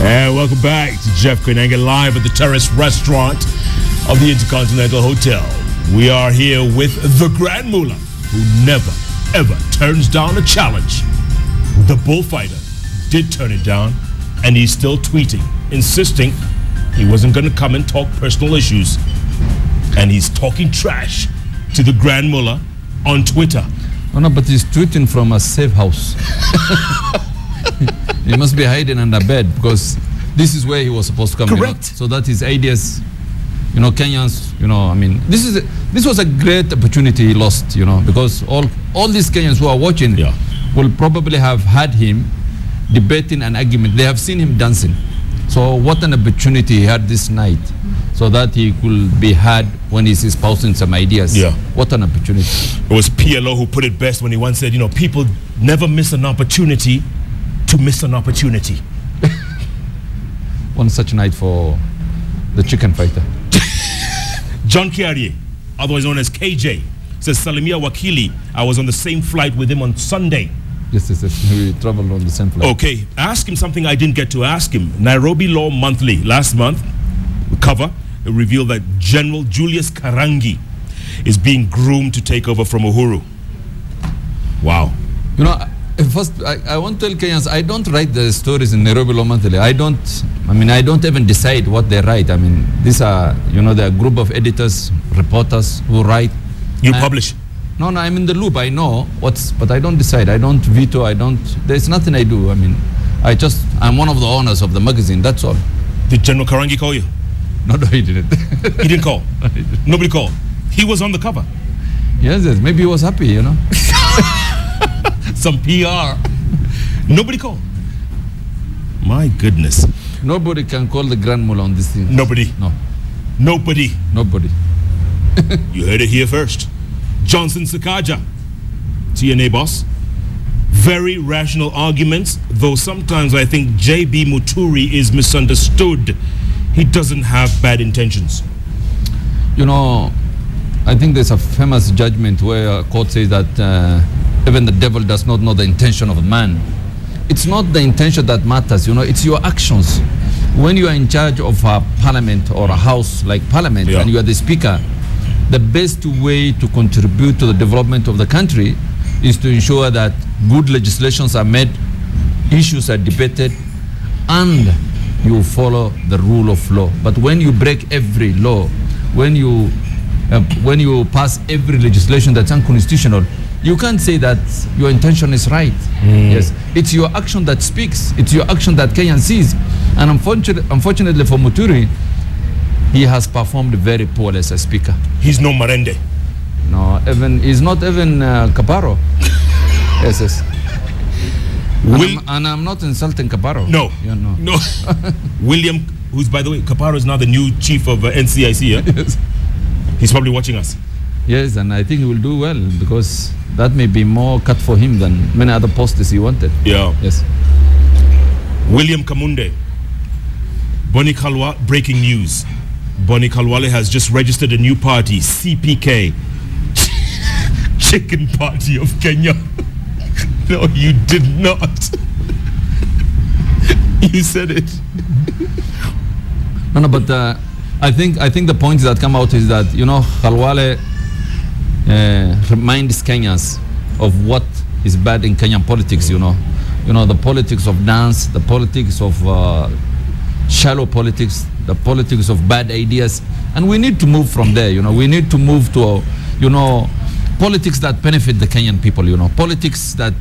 And welcome back to Jeff Koinange live at the Terrace Restaurant of the Intercontinental Hotel. We are here with the Grand Mullah, who never, ever turns down a challenge. The bullfighter did turn it down, and he's still tweeting, insisting he wasn't going to come and talk personal issues. And he's talking trash to the Grand Mullah on Twitter. Oh, no, but he's tweeting from a safe house. He must be hiding under bed because this is where he was supposed to come. Correct. So that his ideas, Kenyans, I mean, this was a great opportunity he lost, because all these Kenyans who are watching will probably have had him debating an argument. They have seen him dancing. So what an opportunity he had this night so that he could be heard when he's espousing some ideas. Yeah. What an opportunity. It was PLO who put it best when he once said, people never miss an opportunity to miss an opportunity. One such night for the chicken fighter. John Kiarie, otherwise known as KJ, says Salimia Wakili, I was on the same flight with him on Sunday. Yes. We traveled on the same flight. Okay, ask him something I didn't get to ask him. Nairobi Law Monthly, last month, cover, it revealed that General Julius Karangi is being groomed to take over from Uhuru. Wow. First, I want to tell Kenyans, I don't write the stories in Nairobi Law Monthly. I don't even decide what they write. I mean, these are, they're a group of editors, reporters who write. You publish? No, I'm in the loop. I know but I don't decide. I don't veto. There's nothing I do. I mean, I'm one of the owners of the magazine. That's all. Did General Karangi call you? No, he didn't. He didn't call? Nobody called? He was on the cover? Yes. Maybe he was happy, Some PR. Nobody called? My goodness. Nobody can call the Grand Mullah on this thing. Nobody? No. Nobody? Nobody. You heard it here first. Johnson Sakaja, TNA boss. Very rational arguments, though sometimes I think J.B. Muturi is misunderstood. He doesn't have bad intentions. I think there's a famous judgment where a court says that even the devil does not know the intention of man. It's not the intention that matters, it's your actions. When you are in charge of a parliament or a house like parliament and you are the speaker, the best way to contribute to the development of the country is to ensure that good legislations are made, issues are debated, and you follow the rule of law. But when you break every law, when you pass every legislation that's unconstitutional, you can't say that your intention is right. Yes, it's your action that speaks. It's your action that Kenya sees. And unfortunately for Muturi, he has performed very poorly as a speaker. He's no Marende. No, he's not even Kaparo. Yes. And I'm not insulting Kaparo. No. No. William, who's, by the way, Kaparo is now the new chief of NCIC. Yeah? Yes. He's probably watching us. Yes, and I think he will do well because that may be more cut for him than many other posts he wanted. Yeah. Yes. William Kamunde. Boni Kalwa, breaking news. Boni Kalwale has just registered a new party, CPK. Chicken Party of Kenya. No, you did not. You said it. No, but I think the point that come out is that Khalwale reminds Kenyans of what is bad in Kenyan politics. The politics of dance, the politics of shallow politics, the politics of bad ideas, and we need to move from there. We need to move to politics that benefit the Kenyan people. Politics that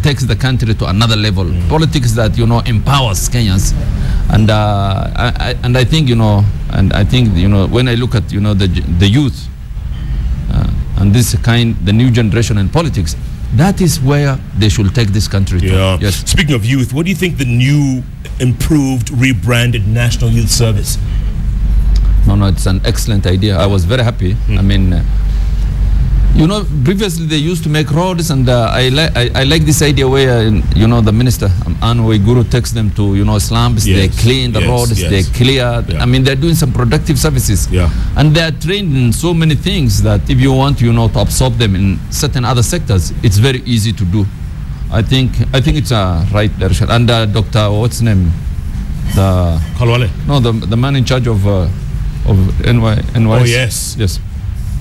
takes the country to another level. Politics that empowers Kenyans. And I think when I look at the youth and the new generation in politics, that is where they should take this country to. Yes. Speaking of youth, what do you think the new, improved, rebranded National Youth Service? No, it's an excellent idea. I was very happy. I mean, previously they used to make roads, and I like this idea where the minister Anne Waiguru takes them to slums. They clean the roads, they clear. I mean, they're doing some productive services. And they are trained in so many things that if you want to absorb them in certain other sectors, it's very easy to do. I think it's a right direction. And Dr. what's his name, Kalwale. No, the man in charge of NY. Oh, yes. Yes.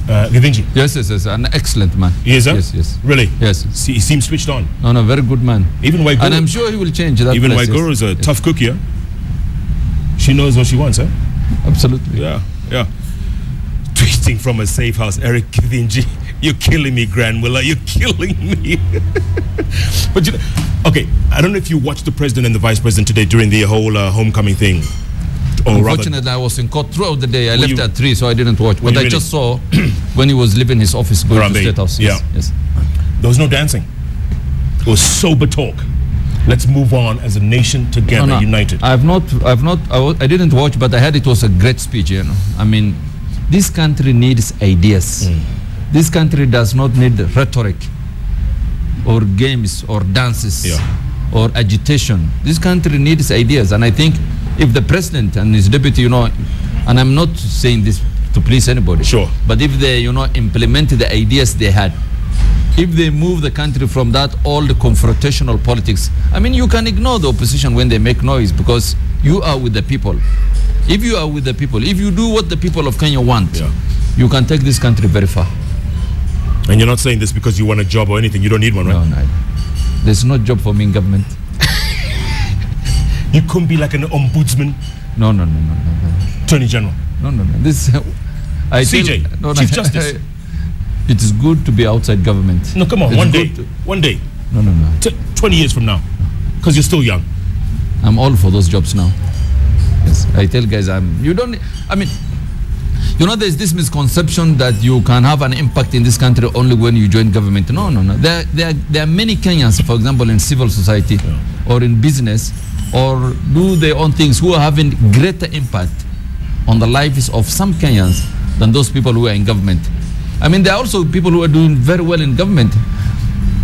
Githinji. Yes, an excellent man. He is, huh? Yes. Really? Yes. He seems switched on. No, very good man. Even Waiguru. And I'm sure he will change that. Even place, Waiguru is a tough cookie, huh? She knows what she wants, huh? Absolutely. Yeah. Tweeting from a safe house, Eric Githinji. You're killing me, Grand Muller. You're killing me. But okay, I don't know if you watched the president and the vice president today during the whole homecoming thing. Unfortunately, I was in court throughout the day. I left at 3, so I didn't watch. But I really? just saw when he was leaving his office, going to State House. Yeah. Yes. There was no dancing. It was sober talk. Let's move on as a nation together, united. I didn't watch, but I heard it was a great speech. I mean, this country needs ideas. This country does not need rhetoric or games or dances or agitation. This country needs ideas, and I think if the president and his deputy, and I'm not saying this to please anybody, sure, but if they, implement the ideas they had, if they move the country from that all the confrontational politics, I mean, you can ignore the opposition when they make noise because you are with the people. If you are with the people, if you do what the people of Kenya want, you can take this country very far. And you're not saying this because you want a job or anything. You don't need one, right? No. There's no job for me in government. You couldn't be like an ombudsman? No. Attorney General? No. This, CJ, Chief Justice. It is good to be outside government. No, come on, one day. No. 20 years from now, because you're still young. I'm all for those jobs now. Yes, I tell guys, there's this misconception that you can have an impact in this country only when you join government. No. There are many Kenyans, for example, in civil society or in business or do their own things who are having greater impact on the lives of some Kenyans than those people who are in government. I mean, there are also people who are doing very well in government,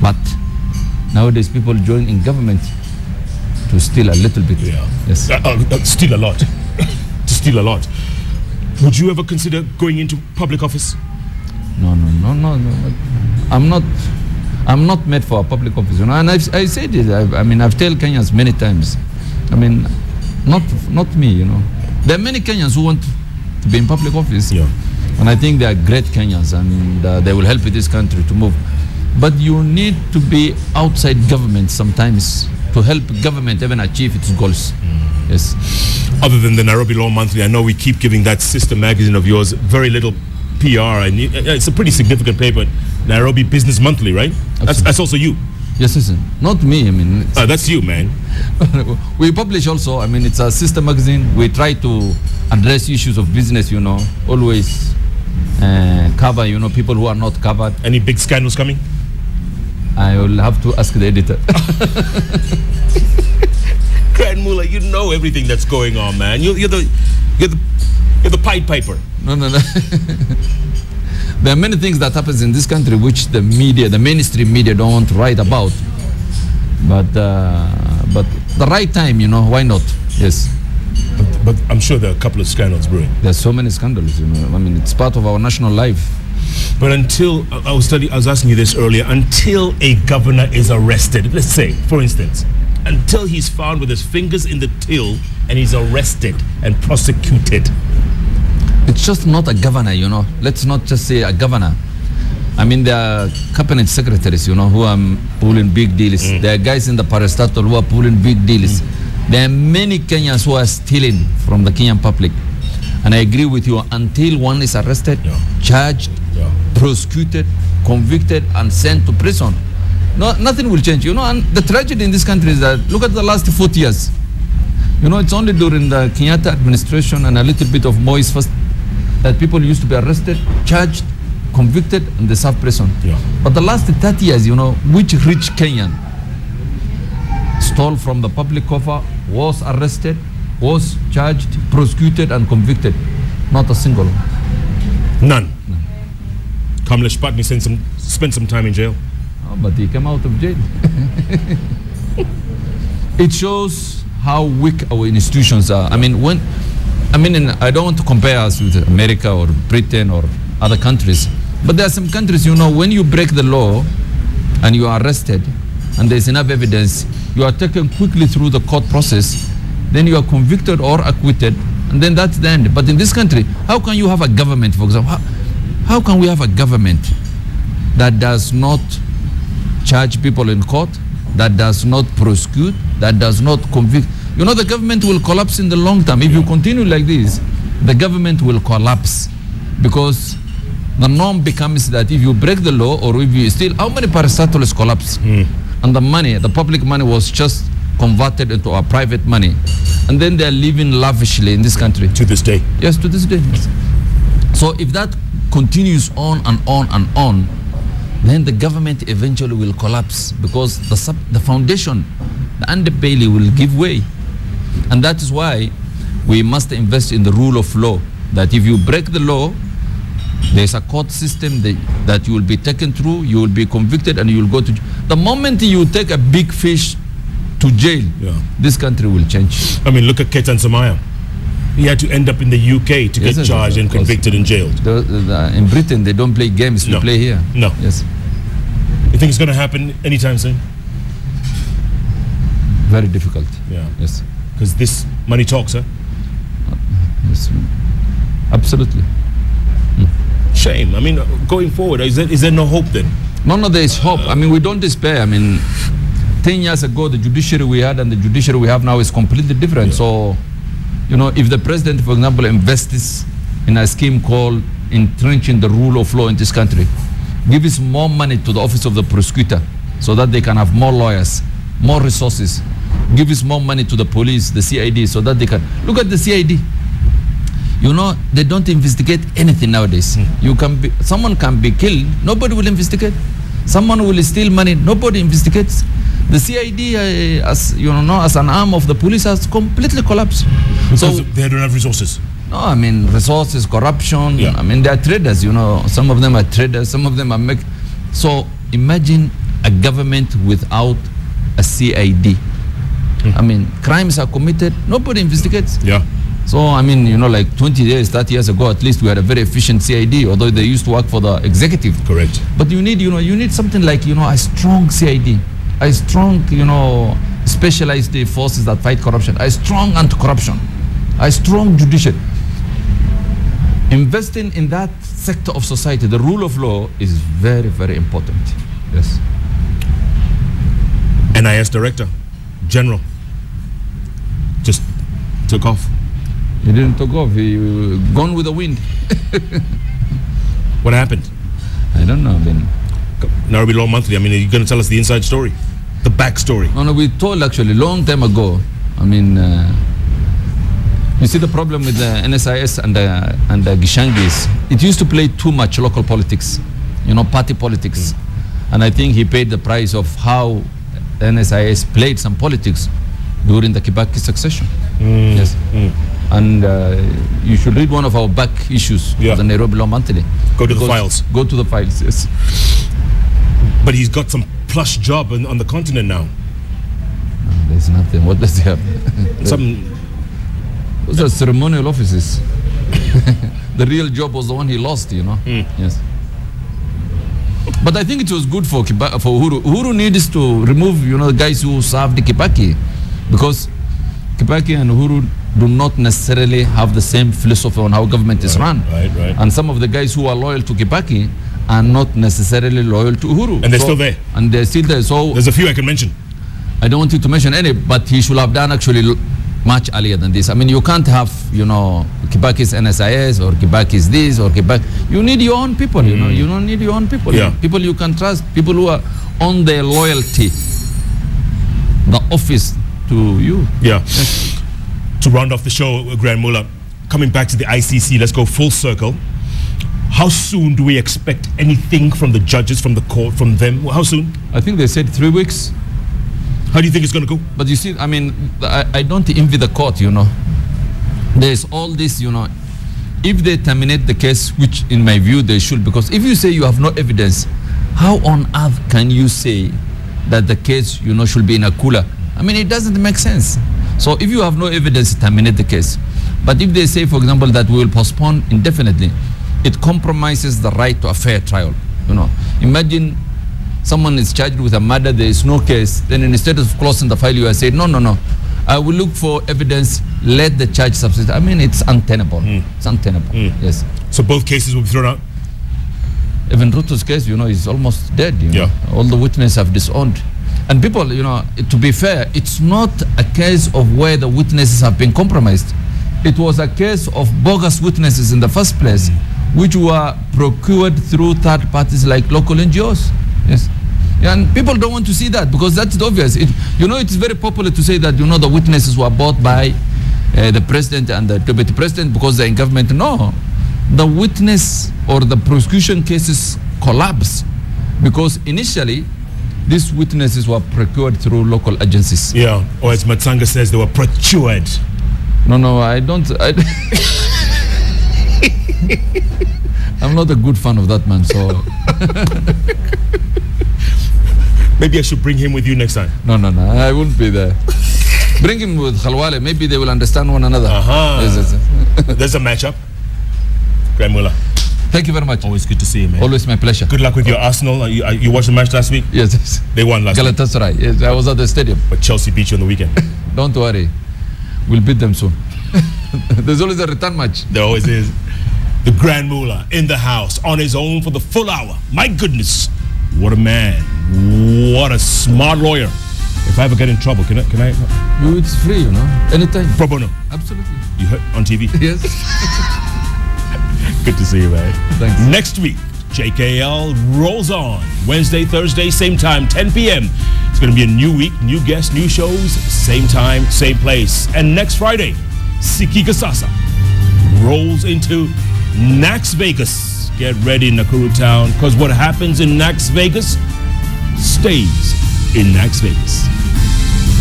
but nowadays people join in government to steal a little bit. Yes. Steal a lot. To steal a lot. Would you ever consider going into public office? No. I'm not made for a public office, And I said it. I've told Kenyans many times. Not me, There are many Kenyans who want to be in public office. Yeah. And I think they are great Kenyans, and they will help this country to move. But you need to be outside government sometimes to help government even achieve its goals. Yes. Other than the Nairobi Law Monthly, I know we keep giving that sister magazine of yours very little PR, and it's a pretty significant paper. Nairobi Business Monthly, right? That's also you. Yes, listen. Not me. That's you, man. We publish also. It's a sister magazine. We try to address issues of business. Always cover. People who are not covered. Any big scandals coming? I will have to ask the editor. Grand Mullah, you know everything that's going on, man. You're the Pied Piper. No. There are many things that happens in this country which the mainstream media don't want to write about. But the right time, why not? Yes. But I'm sure there are a couple of scandals brewing. There's so many scandals, it's part of our national life. But until, I was asking you this earlier, until a governor is arrested, let's say, for instance, until he's found with his fingers in the till and he's arrested and prosecuted. It's just not a governor, Let's not just say a governor. There are cabinet secretaries, who are pulling big deals. There are guys in the parastatal who are pulling big deals. There are many Kenyans who are stealing from the Kenyan public. And I agree with you, until one is arrested, charged, prosecuted, convicted, and sent to prison, nothing will change. And the tragedy in this country is that, look at the last 40 years. It's only during the Kenyatta administration and a little bit of Moi's first that people used to be arrested, charged, convicted, and they serve prison. But the last 30 years, which rich Kenyan stole from the public coffers, was arrested, was charged, prosecuted, and convicted? Not a single. None. Kamlesh Patni spent some time in jail. Oh, but he came out of jail. It shows how weak our institutions are. I don't want to compare us with America or Britain or other countries, but there are some countries, when you break the law and you are arrested and there's enough evidence, you are taken quickly through the court process then you are convicted or acquitted, and then that's the end. But in this country, how can you have a government, for example, how can we have a government that does not charge people in court, that does not prosecute, that does not convict? You know, the government will collapse in the long term. If you continue like this, the government will collapse, because the norm becomes that if you break the law or if you steal, how many parastatals collapse? And the money, the public money was just converted into our private money. And then they are living lavishly in this country. To this day. Yes, to this day. Yes. So if that continues on and on and on, then the government eventually will collapse, because the foundation, the underbelly, will give way. And that is why we must invest in the rule of law, that if you break the law, there's a court system that you will be taken through, you will be convicted, and you will go to jail. The moment you take a big fish to jail, this country will change. I mean, look at Ketan Samaya. He had to end up in the UK to get charged and convicted and jailed. In Britain, they don't play games, we play here. No. Yes. You think it's going to happen anytime soon? Very difficult. Yeah. Yes. Because this money talks, huh? Yes. Absolutely. Shame. I mean, going forward, is there no hope then? No, there is hope. I mean, we don't despair. I mean, 10 years ago, the judiciary we had and the judiciary we have now is completely different. Yeah. So, you know, if the president, for example, invests in a scheme called entrenching the rule of law in this country, gives more money to the office of the prosecutor so that they can have more lawyers, more resources, gives more money to the police, the CID, so that they can... Look at the CID. You know, they don't investigate anything nowadays. Someone can be killed, nobody will investigate. Someone will steal money, nobody investigates. The CID, as you know, as an arm of the police, has completely collapsed. Because they don't have resources. No, I mean, resources, corruption. Yeah. I mean, they are traders, you know. Some of them are traders, some of them are So imagine a government without a CID. I mean, crimes are committed, nobody investigates. Yeah. So, I mean, you know, like 20 years, 30 years ago, at least we had a very efficient CID, although they used to work for the executive. Correct. But you need something like, a strong CID, a strong, specialized forces that fight corruption, a strong anti-corruption, a strong judiciary. Investing in that sector of society, the rule of law, is very, very important. Yes. NIS Director General just took off. He didn't take off. He gone with the wind. What happened? I don't know. Then Nairobi Law Monthly. I mean, are you going to tell us the inside story, the backstory? No, we told actually long time ago. I mean, you see the problem with the NSIS and the Gishangis. It used to play too much local politics, party politics, and I think he paid the price of how the NSIS played some politics during the Kibaki succession. Yes. And you should read one of our back issues of the Nairobi Law Monthly. Go to the files. Go to the files, yes. But he's got some plush job on the continent now. No, there's nothing. What does he have? Those are ceremonial offices. The real job was the one he lost, Yes. But I think it was good for Uhuru. Uhuru needs to remove, the guys who served Kibaki, because Kibaki and Uhuru do not necessarily have the same philosophy on how government is run. Right. And some of the guys who are loyal to Kibaki are not necessarily loyal to Uhuru. And they're still there. And they're still there. So there's a few I can mention. I don't want you to mention any, but he should have done actually much earlier than this. I mean, you can't have, Kibaki's NSIS or Kibaki's this or Kibaki. You need your own people, You don't need your own people. Yeah. People you can trust, people who are on their loyalty, the office to you. Yeah. To round off the show, Grand Mullah, coming back to the ICC, let's go full circle. How soon do we expect anything from the judges, from the court, from them? How soon? I think they said 3 weeks. How do you think it's going to go? But you see, I mean, I don't envy the court, There's all this, If they terminate the case, which in my view they should, because if you say you have no evidence, how on earth can you say that the case, should be in a cooler? I mean, it doesn't make sense. So if you have no evidence, terminate the case. But if they say, for example, that we will postpone indefinitely, it compromises the right to a fair trial. Imagine someone is charged with a murder, there is no case, then instead of closing the file, you are saying, no, I will look for evidence, let the charge subsist. I mean, it's untenable. It's untenable, yes. So both cases will be thrown out? Even Ruto's case, is almost dead. All the witnesses have disowned. And people, to be fair, it's not a case of where the witnesses have been compromised. It was a case of bogus witnesses in the first place, which were procured through third parties like local NGOs. Yes. And people don't want to see that because that's obvious. It's very popular to say that, the witnesses were bought by the president and the deputy president because they're in government. No, the witness or the prosecution cases collapse because initially these witnesses were procured through local agencies. Yeah, or as Matsanga says, they were procured. No, I don't. I'm not a good fan of that man, so. Maybe I should bring him with you next time. No, I wouldn't be there. Bring him with Khalwale, maybe they will understand one another. Yes. There's a matchup. Grand Mullah. Thank you very much. Always good to see you, man. Always my pleasure. Good luck with your Arsenal. You watched the match last week? Yes. They won last week. Galatasaray. Yes, I was at the stadium. But Chelsea beat you on the weekend. Don't worry. We'll beat them soon. There's always a return match. There always is. The Grand Mullah in the house on his own for the full hour. My goodness. What a man. What a smart lawyer. If I ever get in trouble, can I? It's free, anytime. Pro bono. Absolutely. You heard on TV? Yes. Good to see you, man. Thanks. Next week, JKL rolls on. Wednesday, Thursday, same time, 10 p.m. It's going to be a new week, new guests, new shows, same time, same place. And next Friday, Sikika Sasa rolls into Nax Vegas. Get ready, Nakuru Town, because what happens in Nax Vegas stays in Nax Vegas.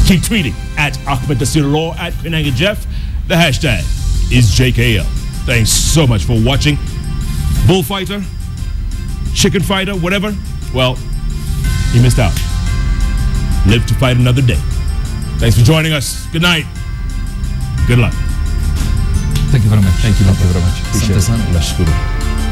Keep tweeting at Ahmednasir Law, at Koinange Jeff. The hashtag is JKL. Thanks so much for watching. Bullfighter, chicken fighter, whatever. Well, you missed out. Live to fight another day. Thanks for joining us. Good night. Good luck. Thank you very much. Thank you very much. Appreciate it. Nashukuru.